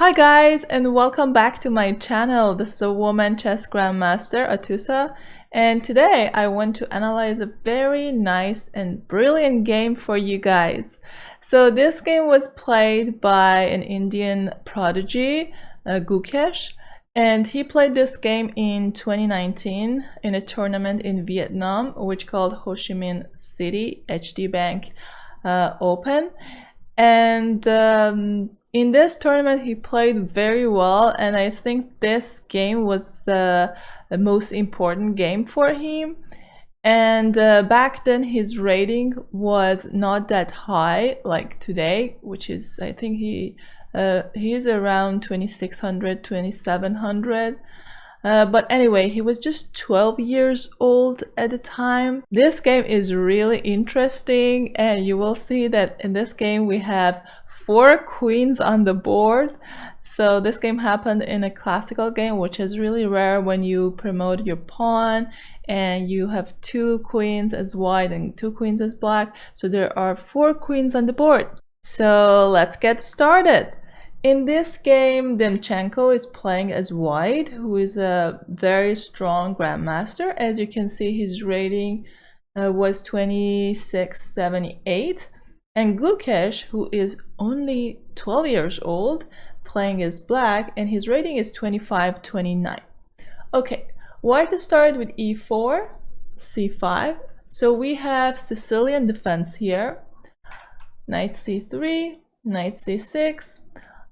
Hi guys, and welcome back to my channel. This is a woman chess grandmaster, Atousa, and today I want to analyze a very nice and brilliant game for you guys. So this game was played by an Indian prodigy, Gukesh, and he played this game in 2019 in a tournament in Vietnam, which called Ho Chi Minh City HD Bank Open. And in this tournament he played very well, and I think this game was the most important game for him. And back then his rating was not that high like today, which is, I think he's around 2600 2700. But anyway, he was just 12 years old at the time. This game is really interesting, and you will see that in this game we have 4 queens on the board. So this game happened in a classical game, which is really rare when you promote your pawn and you have 2 queens as white and 2 queens as black. So there are 4 queens on the board. So let's get started. In this game, Demchenko is playing as white, who is a very strong grandmaster. As you can see, his rating was 2678. And Gukesh, who is only 12 years old, playing as black, and his rating is 2529. Okay, white started with e4, c5. So we have Sicilian defense here. Knight c3, knight c6.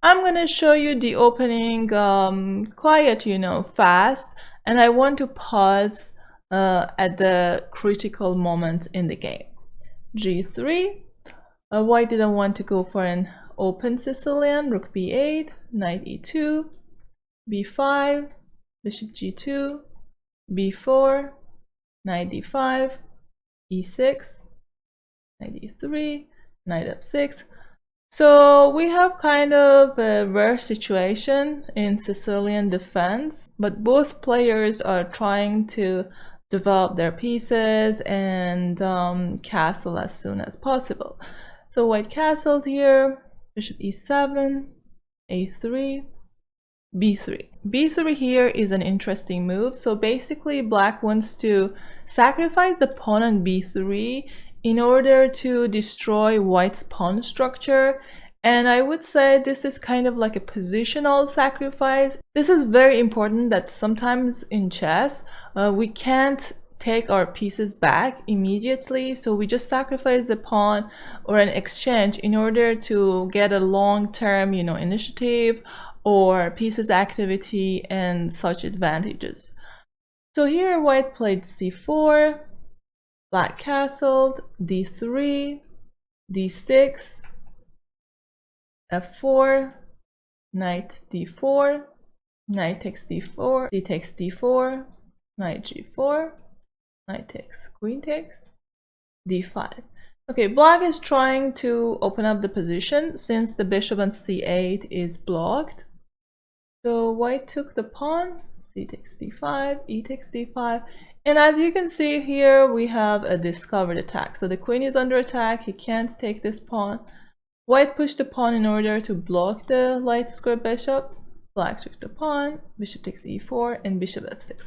I'm gonna show you the opening quiet, fast, and I want to pause at the critical moment in the game. G3. White didn't want to go for an open Sicilian. Rook b8, knight e2, b5, bishop g2, b4, knight d5, e6, knight e3, knight f6. So we have kind of a rare situation in Sicilian defense, but both players are trying to develop their pieces and castle as soon as possible. So white castled here, bishop e7, a3, b3. b3 here is an interesting move. So basically black wants to sacrifice the pawn on b3 in order to destroy white's pawn structure. And I would say this is kind of like a positional sacrifice. This is very important, that sometimes in chess we can't take our pieces back immediately, so we just sacrifice the pawn or an exchange in order to get a long-term initiative or pieces activity and such advantages. So here white played c4, black castled, d3, d6, f4, knight d4, knight takes d4, d takes d4, knight g4, knight takes, queen takes, d5. Okay, black is trying to open up the position since the bishop on c8 is blocked. So white took the pawn, c takes d5, e takes d5. And as you can see here, we have a discovered attack. So the queen is under attack, he can't take this pawn. White pushed the pawn in order to block the light square bishop. Black took the pawn, bishop takes e4, and bishop f6.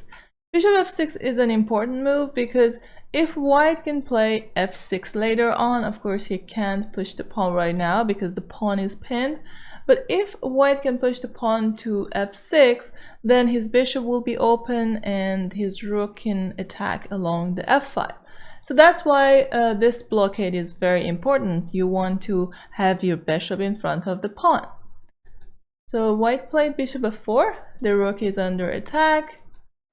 Bishop f6 is an important move because if white can play f6 later on, of course he can't push the pawn right now because the pawn is pinned. But if white can push the pawn to f6, then his bishop will be open and his rook can attack along the f5. So that's why this blockade is very important. You want to have your bishop in front of the pawn. So white played bishop f4. The rook is under attack.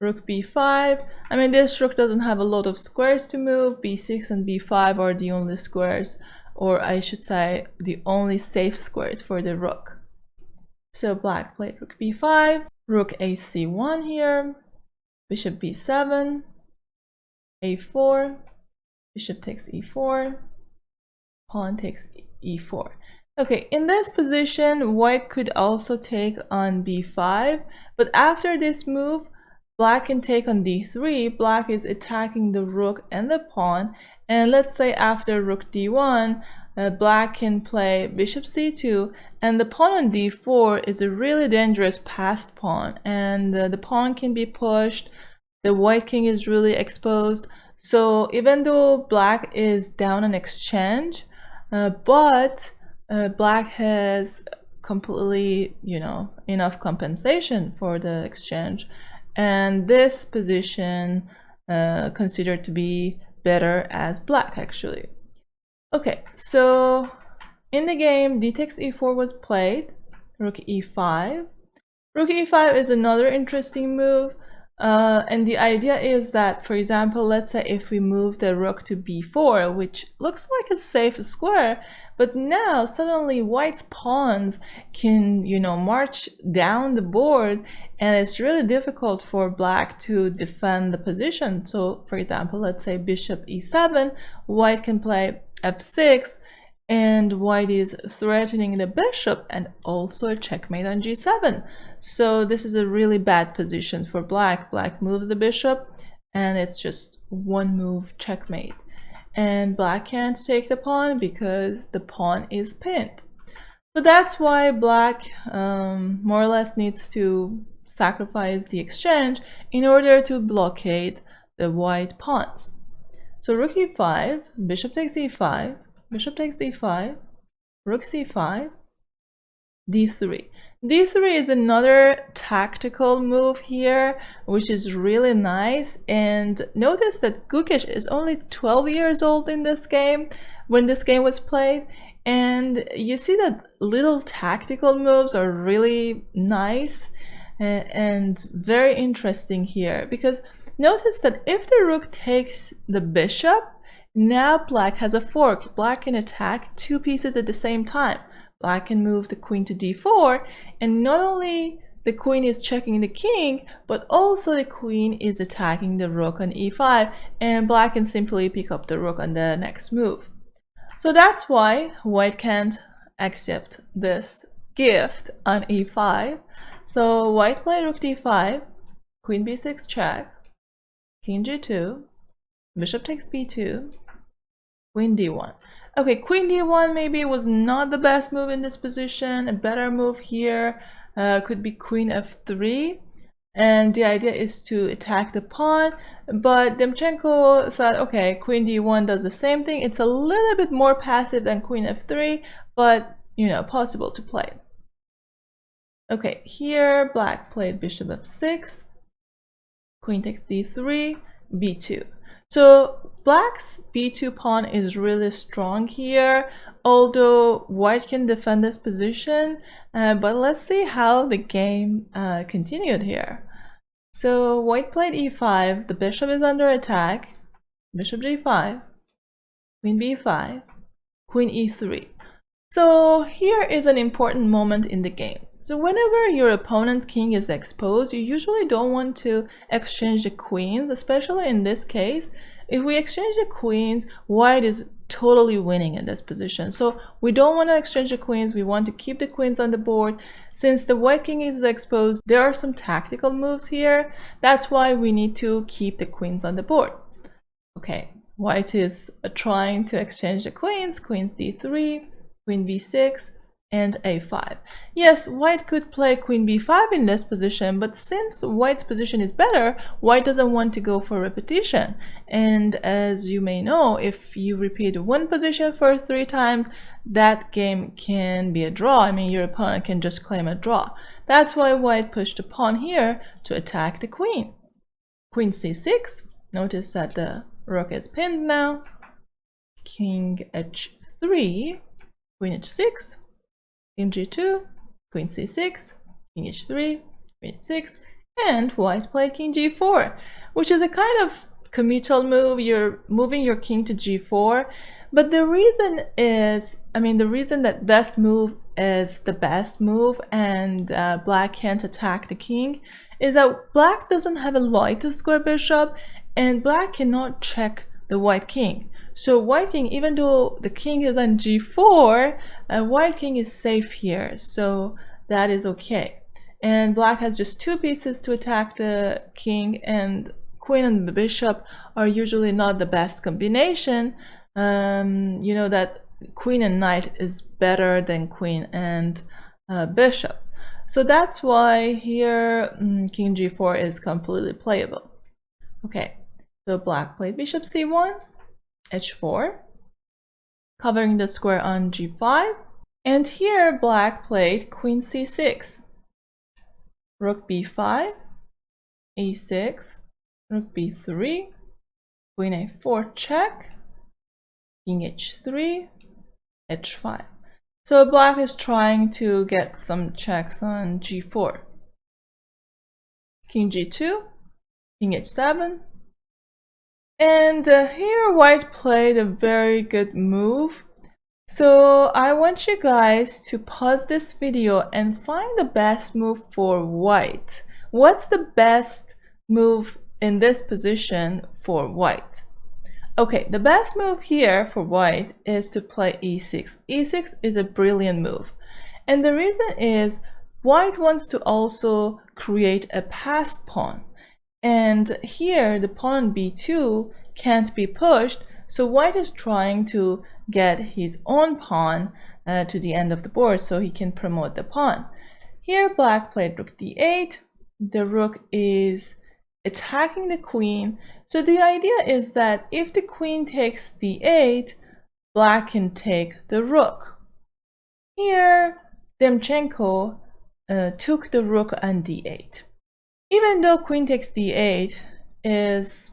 Rook b5. I mean, this rook doesn't have a lot of squares to move. b6 and b5 are the only squares, or I should say the only safe squares for the rook. So black played rook b5, rook ac1 here, bishop b7, a4, bishop takes e4, pawn takes e4. Okay, in this position white could also take on b5, but after this move black can take on d3. Black is attacking the rook and the pawn, and let's say after rook d1 black can play bishop c2, and the pawn on d4 is a really dangerous passed pawn, and the pawn can be pushed. The white king is really exposed. So even though black is down an exchange, but black has completely, enough compensation for the exchange, and this position considered to be better as black actually. Okay, so in the game, d takes e4 was played, rook e5. Rook e5 is another interesting move, and the idea is that, for example, let's say if we move the rook to b4, which looks like a safe square, but now suddenly white's pawns can, march down the board, and it's really difficult for black to defend the position. So, for example, let's say bishop e7, white can play f6, and white is threatening the bishop, and also a checkmate on g7. So this is a really bad position for black. Black moves the bishop, and it's just one move checkmate. And black can't take the pawn because the pawn is pinned. So that's why black more or less needs to sacrifice the exchange in order to blockade the white pawns. So rook e5, bishop takes e5, bishop takes e5, rook c5, d3. d3 is another tactical move here, which is really nice. And notice that Gukesh is only 12 years old in this game when this game was played. And you see that little tactical moves are really nice and very interesting here, because notice that if the rook takes the bishop, now black has a fork. Black can attack two pieces at the same time. Black can move the queen to d4, and not only the queen is checking the king, but also the queen is attacking the rook on e5, and black can simply pick up the rook on the next move. So that's why white can't accept this gift on e5. So white played rook d5, queen b6 check, king g2, bishop takes b2, queen d1. Okay, queen d1 maybe was not the best move in this position. A better move here could be queen f3, and the idea is to attack the pawn. But Demchenko thought, okay, queen d1 does the same thing. It's a little bit more passive than queen f3, but possible to play. Okay, here black played bishop f6, queen takes d3, b2. So black's b2 pawn is really strong here, although white can defend this position. But let's see how the game continued here. So white played e5, the bishop is under attack, bishop g5, queen b5, queen e3. So here is an important moment in the game. So whenever your opponent's king is exposed, you usually don't want to exchange the queens, especially in this case. If we exchange the queens, white is totally winning in this position. So we don't want to exchange the queens, we want to keep the queens on the board. Since the white king is exposed, there are some tactical moves here. That's why we need to keep the queens on the board. Okay, white is trying to exchange the queens, queens d3, queen b6, and a5. Yes, white could play queen b5 in this position, but since white's position is better, white doesn't want to go for repetition. And as you may know, if you repeat one position for 3 times, that game can be a draw. I mean, your opponent can just claim a draw. That's why white pushed a pawn here to attack the queen. Queen c6. Notice that the rook is pinned now. King h3, queen h6, king g2, queen c6, king h3, queen h6, and white played king g4, which is a kind of committal move. You're moving your king to g4, but the reason is, the reason that this move is the best move and black can't attack the king is that black doesn't have a light square bishop, and black cannot check the white king. So white king, even though the king is on g4, white king is safe here, so that is okay. And black has just 2 pieces to attack the king, and queen and the bishop are usually not the best combination. You know that queen and knight is better than queen and bishop. So that's why here king g4 is completely playable. Okay, so black played bishop c1, h4, covering the square on g5. And here black played queen c6, rook b5, e6, rook b3, queen a4 check, king h3, h5. So black is trying to get some checks on g4. King g2, king h7. And here white played a very good move. So I want you guys to pause this video and find the best move for white. What's the best move in this position for white? Okay, the best move here for white is to play e6. e6 is a brilliant move. And the reason is white wants to also create a passed pawn. And here the pawn on b2 can't be pushed, so white is trying to get his own pawn to the end of the board so he can promote the pawn. Here black played rook d8. The rook is attacking the queen. So the idea is that if the queen takes d8, black can take the rook. Here Demchenko took the rook on d8. Even though queen takes d8 is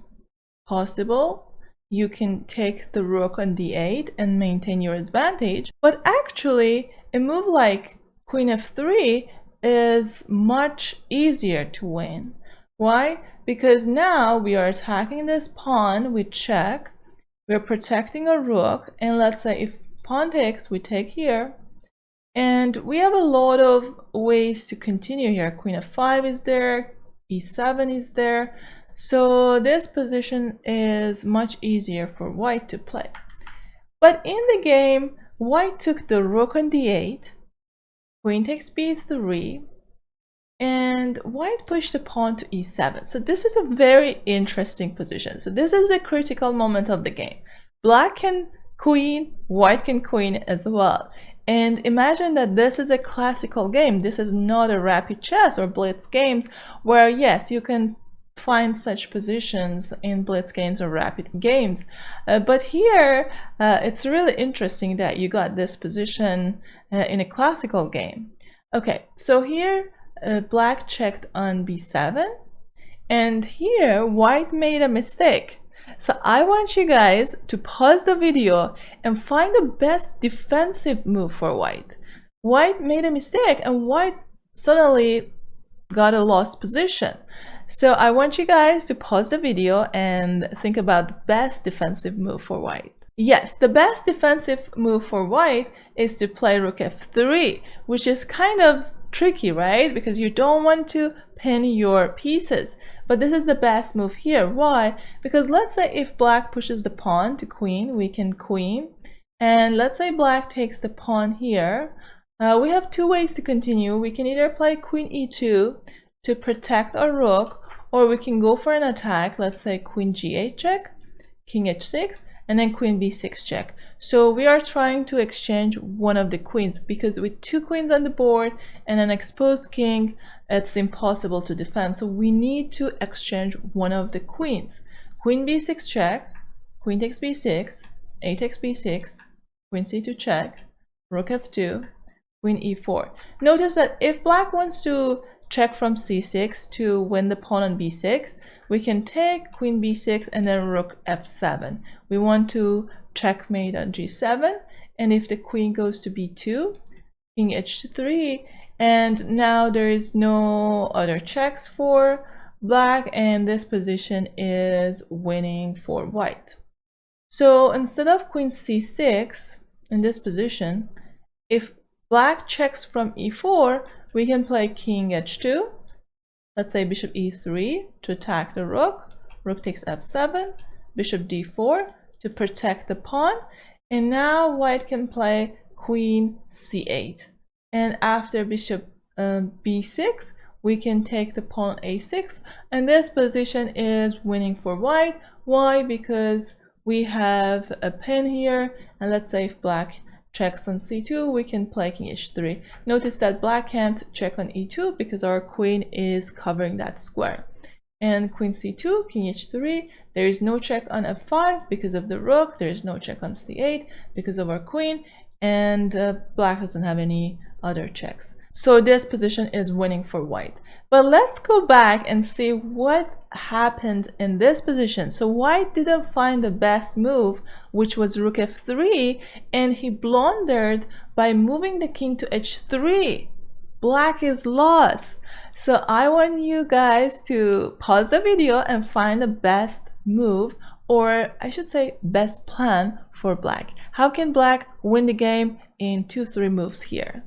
possible, you can take the rook on d8 and maintain your advantage, but actually a move like queen f3 is much easier to win. Why? Because now we are attacking this pawn with check, we're protecting a rook, and let's say if pawn takes, we take here, and we have a lot of ways to continue here. Queen f5 is there, e7 is there, so this position is much easier for white to play. But in the game, white took the rook on d8, queen takes b3, and white pushed the pawn to e7. So this is a very interesting position. So this is a critical moment of the game. Black can queen, white can queen as well. And imagine that this is a classical game. This is not a rapid chess or blitz games where, yes, you can find such positions in blitz games or rapid games. But here, it's really interesting that you got this position in a classical game. Okay, so here, black checked on b7, and here white made a mistake. So I want you guys to pause the video and find the best defensive move for white. White made a mistake and white suddenly got a lost position. So I want you guys to pause the video and think about the best defensive move for white. Yes, the best defensive move for white is to play rook f3, which is kind of tricky, right? Because you don't want to pin your pieces. But this is the best move here. Why? Because let's say if black pushes the pawn to queen, we can queen. And let's say black takes the pawn here. We have two ways to continue. We can either play queen e2 to protect our rook, or we can go for an attack. Let's say queen g8 check, king h6, and then queen b6 check. So we are trying to exchange one of the queens, because with two queens on the board and an exposed king, it's impossible to defend. So we need to exchange one of the queens. Queen b6 check, queen takes b6, a takes b6, queen c2 check, rook f2, queen e4. Notice that if black wants to check from c6 to win the pawn on b6, we can take queen b6 and then rook f7. We want to checkmate on g7, and if the queen goes to b2, king h3, and now there is no other checks for black, and this position is winning for white. So instead of queen c6 in this position, if black checks from e4, we can play king h2, let's say bishop e3 to attack the rook, rook takes f7, bishop d4 to protect the pawn, and now white can play queen c8. And after bishop b6, we can take the pawn a6, and this position is winning for white. Why? Because we have a pin here, and let's say if black checks on c2, we can play king h3. Notice that black can't check on e2 because our queen is covering that square. And queen c2, king h3, there is no check on f5 because of the rook, there is no check on c8 because of our queen, and black doesn't have any other checks. So this position is winning for white. But let's go back and see what happened in this position. So white didn't find the best move, which was rook f3, and he blundered by moving the king to h3. Black is lost. So I want you guys to pause the video and find the best move, or I should say best plan for black. How can black win the game in 2-3 moves here?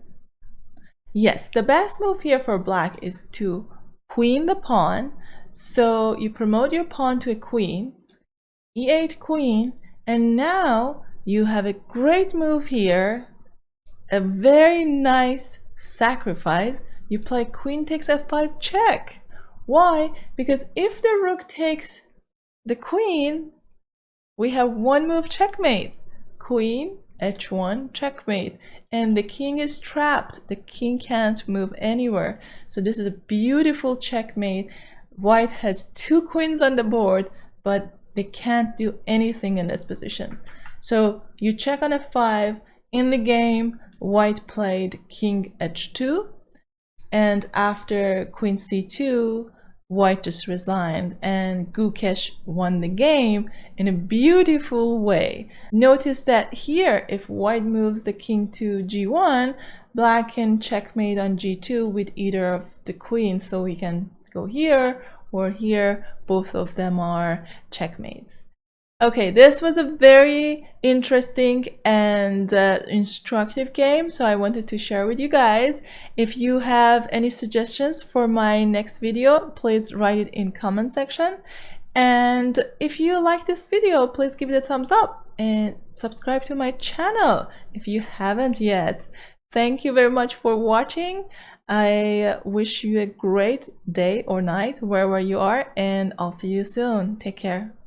Yes, the best move here for black is to queen the pawn. So you promote your pawn to a queen, e8 queen, and now you have a great move here, a very nice sacrifice. You play queen takes f5 check. Why? Because if the rook takes the queen, we have one move checkmate. Queen h1 checkmate, and the king is trapped. The king can't move anywhere. So this is a beautiful checkmate. White has two queens on the board, but they can't do anything in this position. So you check on f5. In the game, white played king h2, and after queen c2, white just resigned, and Gukesh won the game in a beautiful way. Notice that here, if white moves the king to g1, black can checkmate on g2 with either of the queens, so he can go here or here. Both of them are checkmates. Okay, this was a very interesting and instructive game, so I wanted to share with you guys. If you have any suggestions for my next video, please write it in comment section. And if you like this video, please give it a thumbs up and subscribe to my channel if you haven't yet. Thank you very much for watching. I wish you a great day or night wherever you are, and I'll see you soon. Take care.